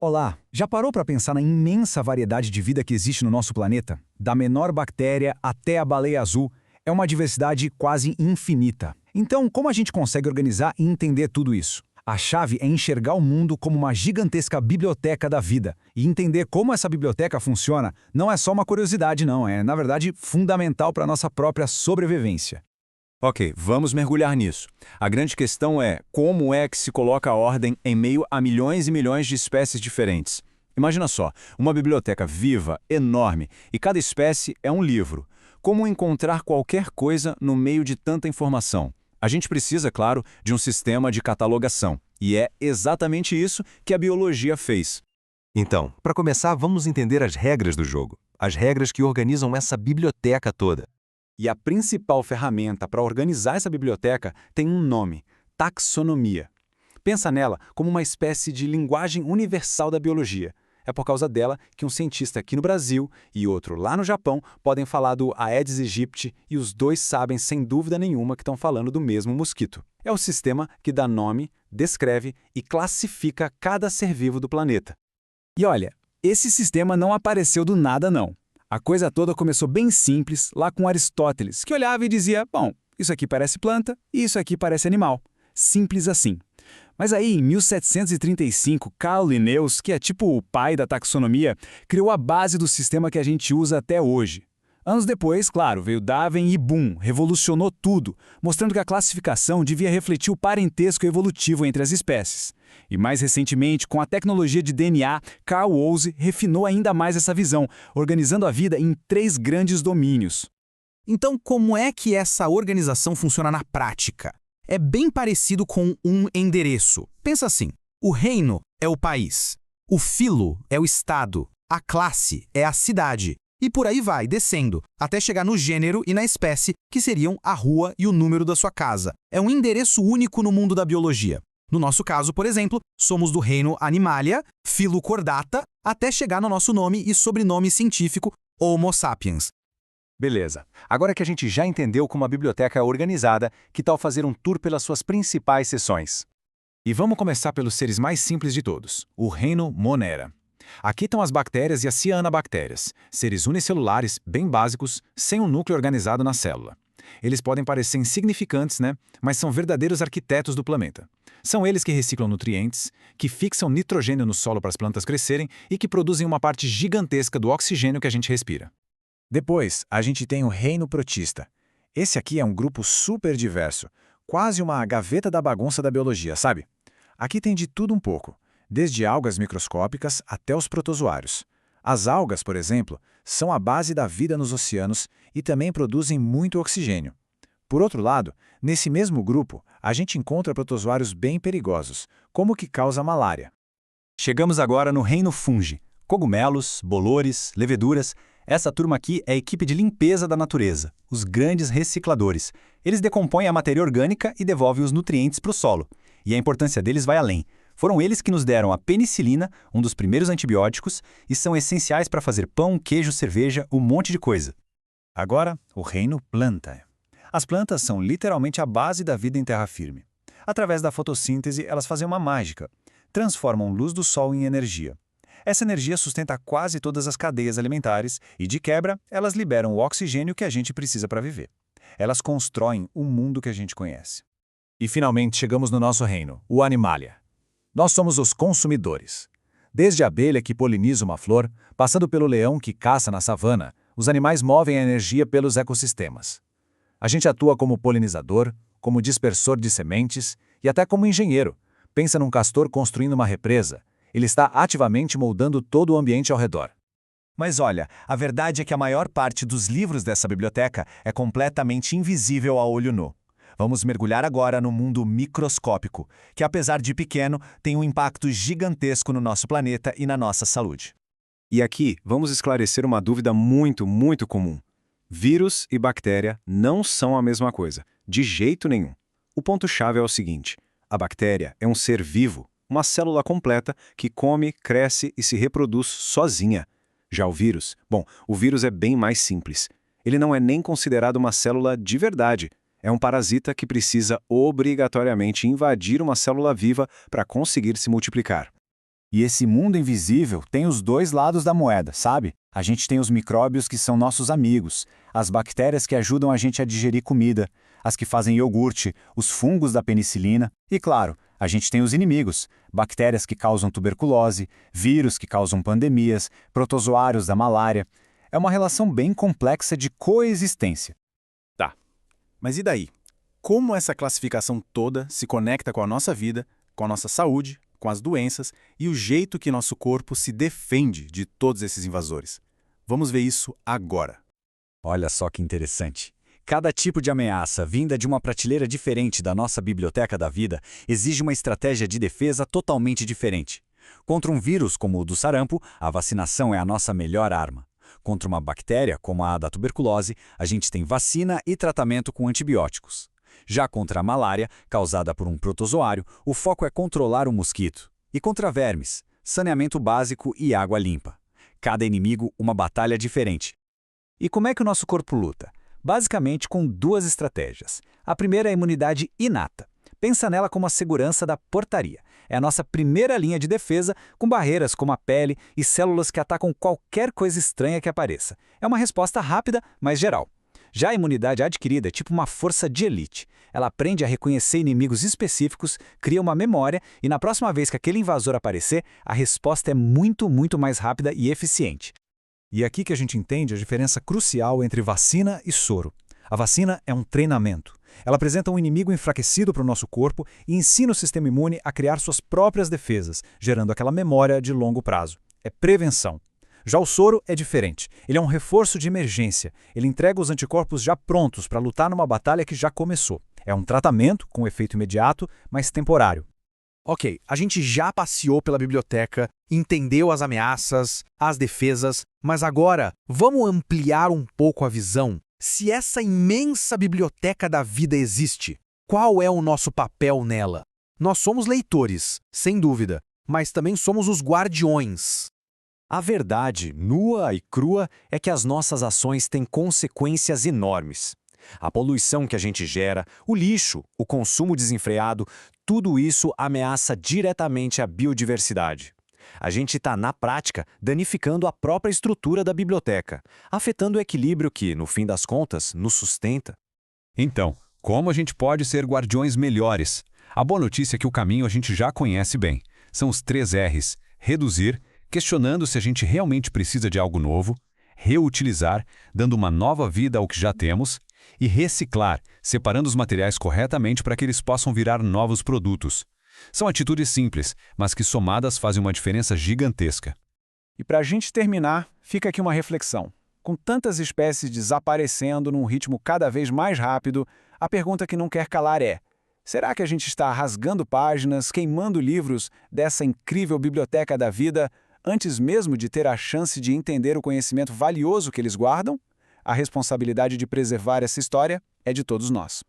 Olá, já parou para pensar na imensa variedade de vida que existe no nosso planeta? Da menor bactéria até a baleia azul, é uma diversidade quase infinita. Então, como a gente consegue organizar e entender tudo isso? A chave é enxergar o mundo como uma gigantesca biblioteca da vida. E entender como essa biblioteca funciona não é só uma curiosidade, não. É, na verdade, fundamental para a nossa própria sobrevivência. Ok, vamos mergulhar nisso. A grande questão é como é que se coloca a ordem em meio a milhões e milhões de espécies diferentes. Imagina só, uma biblioteca viva, enorme, e cada espécie é um livro. Como encontrar qualquer coisa no meio de tanta informação? A gente precisa, claro, de um sistema de catalogação. E é exatamente isso que a biologia fez. Então, para começar, vamos entender as regras do jogo. As regras que organizam essa biblioteca toda. E a principal ferramenta para organizar essa biblioteca tem um nome: taxonomia. Pensa nela como uma espécie de linguagem universal da biologia. É por causa dela que um cientista aqui no Brasil e outro lá no Japão podem falar do Aedes aegypti e os dois sabem sem dúvida nenhuma que estão falando do mesmo mosquito. É o sistema que dá nome, descreve e classifica cada ser vivo do planeta. E olha, esse sistema não apareceu do nada, não. A coisa toda começou bem simples, lá com Aristóteles, que olhava e dizia, bom, isso aqui parece planta e isso aqui parece animal. Simples assim. Mas aí, em 1735, Carl Linnaeus, que é tipo o pai da taxonomia, criou a base do sistema que a gente usa até hoje. Anos depois, claro, veio Darwin e boom, revolucionou tudo, mostrando que a classificação devia refletir o parentesco evolutivo entre as espécies. E mais recentemente, com a tecnologia de DNA, Carl Woese refinou ainda mais essa visão, organizando a vida em 3 grandes domínios. Então, como é que essa organização funciona na prática? É bem parecido com um endereço. Pensa assim, o reino é o país, o filo é o estado, a classe é a cidade, e por aí vai, descendo, até chegar no gênero e na espécie, que seriam a rua e o número da sua casa. É um endereço único no mundo da biologia. No nosso caso, por exemplo, somos do reino Animalia, filo Chordata, até chegar no nosso nome e sobrenome científico Homo sapiens. Beleza. Agora que a gente já entendeu como a biblioteca é organizada, que tal fazer um tour pelas suas principais seções? E vamos começar pelos seres mais simples de todos, o reino Monera. Aqui estão as bactérias e as cianobactérias, seres unicelulares, bem básicos, sem um núcleo organizado na célula. Eles podem parecer insignificantes, né? Mas são verdadeiros arquitetos do planeta. São eles que reciclam nutrientes, que fixam nitrogênio no solo para as plantas crescerem e que produzem uma parte gigantesca do oxigênio que a gente respira. Depois, a gente tem o reino protista. Esse aqui é um grupo super diverso, quase uma gaveta da bagunça da biologia, sabe? Aqui tem de tudo um pouco, desde algas microscópicas até os protozoários. As algas, por exemplo, são a base da vida nos oceanos e também produzem muito oxigênio. Por outro lado, nesse mesmo grupo, a gente encontra protozoários bem perigosos, como o que causa malária. Chegamos agora no reino fungi. Cogumelos, bolores, leveduras. Essa turma aqui é a equipe de limpeza da natureza, os grandes recicladores. Eles decompõem a matéria orgânica e devolvem os nutrientes para o solo. E a importância deles vai além. Foram eles que nos deram a penicilina, um dos primeiros antibióticos, e são essenciais para fazer pão, queijo, cerveja, um monte de coisa. Agora, o reino planta. As plantas são literalmente a base da vida em terra firme. Através da fotossíntese, elas fazem uma mágica. Transformam luz do sol em energia. Essa energia sustenta quase todas as cadeias alimentares e, de quebra, elas liberam o oxigênio que a gente precisa para viver. Elas constroem o mundo que a gente conhece. E, finalmente, chegamos no nosso reino, o Animalia. Nós somos os consumidores. Desde a abelha que poliniza uma flor, passando pelo leão que caça na savana, os animais movem a energia pelos ecossistemas. A gente atua como polinizador, como dispersor de sementes e até como engenheiro. Pensa num castor construindo uma represa. Ele está ativamente moldando todo o ambiente ao redor. Mas olha, a verdade é que a maior parte dos livros dessa biblioteca é completamente invisível a olho nu. Vamos mergulhar agora no mundo microscópico, que apesar de pequeno, tem um impacto gigantesco no nosso planeta e na nossa saúde. E aqui vamos esclarecer uma dúvida muito comum. Vírus e bactéria não são a mesma coisa, de jeito nenhum. O ponto-chave é o seguinte: a bactéria é um ser vivo, uma célula completa que come, cresce e se reproduz sozinha. Já o vírus, o vírus é bem mais simples. Ele não é nem considerado uma célula de verdade. É um parasita que precisa obrigatoriamente invadir uma célula viva para conseguir se multiplicar. E esse mundo invisível tem os dois lados da moeda, sabe? A gente tem os micróbios que são nossos amigos, as bactérias que ajudam a gente a digerir comida, as que fazem iogurte, os fungos da penicilina e, claro, a gente tem os inimigos, bactérias que causam tuberculose, vírus que causam pandemias, protozoários da malária. É uma relação bem complexa de coexistência. Tá. Mas e daí? Como essa classificação toda se conecta com a nossa vida, com a nossa saúde, com as doenças e o jeito que nosso corpo se defende de todos esses invasores? Vamos ver isso agora. Olha só que interessante. Cada tipo de ameaça vinda de uma prateleira diferente da nossa biblioteca da vida exige uma estratégia de defesa totalmente diferente. Contra um vírus como o do sarampo, a vacinação é a nossa melhor arma. Contra uma bactéria, como a da tuberculose, a gente tem vacina e tratamento com antibióticos. Já contra a malária, causada por um protozoário, o foco é controlar o mosquito. E contra vermes, saneamento básico e água limpa. Cada inimigo, uma batalha diferente. E como é que o nosso corpo luta? Basicamente com duas estratégias. A primeira é a imunidade inata. Pensa nela como a segurança da portaria. É a nossa primeira linha de defesa, com barreiras como a pele e células que atacam qualquer coisa estranha que apareça. É uma resposta rápida, mas geral. Já a imunidade adquirida é tipo uma força de elite. Ela aprende a reconhecer inimigos específicos, cria uma memória e na próxima vez que aquele invasor aparecer, a resposta é muito mais rápida e eficiente. E é aqui que a gente entende a diferença crucial entre vacina e soro. A vacina é um treinamento. Ela apresenta um inimigo enfraquecido para o nosso corpo e ensina o sistema imune a criar suas próprias defesas, gerando aquela memória de longo prazo. É prevenção. Já o soro é diferente. Ele é um reforço de emergência. Ele entrega os anticorpos já prontos para lutar numa batalha que já começou. É um tratamento com efeito imediato, mas temporário. Ok, a gente já passeou pela biblioteca, entendeu as ameaças, as defesas, mas agora vamos ampliar um pouco a visão. Se essa imensa biblioteca da vida existe, qual é o nosso papel nela? Nós somos leitores, sem dúvida, mas também somos os guardiões. A verdade, nua e crua, é que as nossas ações têm consequências enormes. A poluição que a gente gera, o lixo, o consumo desenfreado, tudo isso ameaça diretamente a biodiversidade. A gente está, na prática, danificando a própria estrutura da biblioteca, afetando o equilíbrio que, no fim das contas, nos sustenta. Então, como a gente pode ser guardiões melhores? A boa notícia é que o caminho a gente já conhece bem. São os 3 R's: reduzir, questionando se a gente realmente precisa de algo novo, reutilizar, dando uma nova vida ao que já temos, e reciclar, separando os materiais corretamente para que eles possam virar novos produtos. São atitudes simples, mas que somadas fazem uma diferença gigantesca. E para a gente terminar, fica aqui uma reflexão. Com tantas espécies desaparecendo num ritmo cada vez mais rápido, a pergunta que não quer calar é: será que a gente está rasgando páginas, queimando livros dessa incrível biblioteca da vida antes mesmo de ter a chance de entender o conhecimento valioso que eles guardam? A responsabilidade de preservar essa história é de todos nós.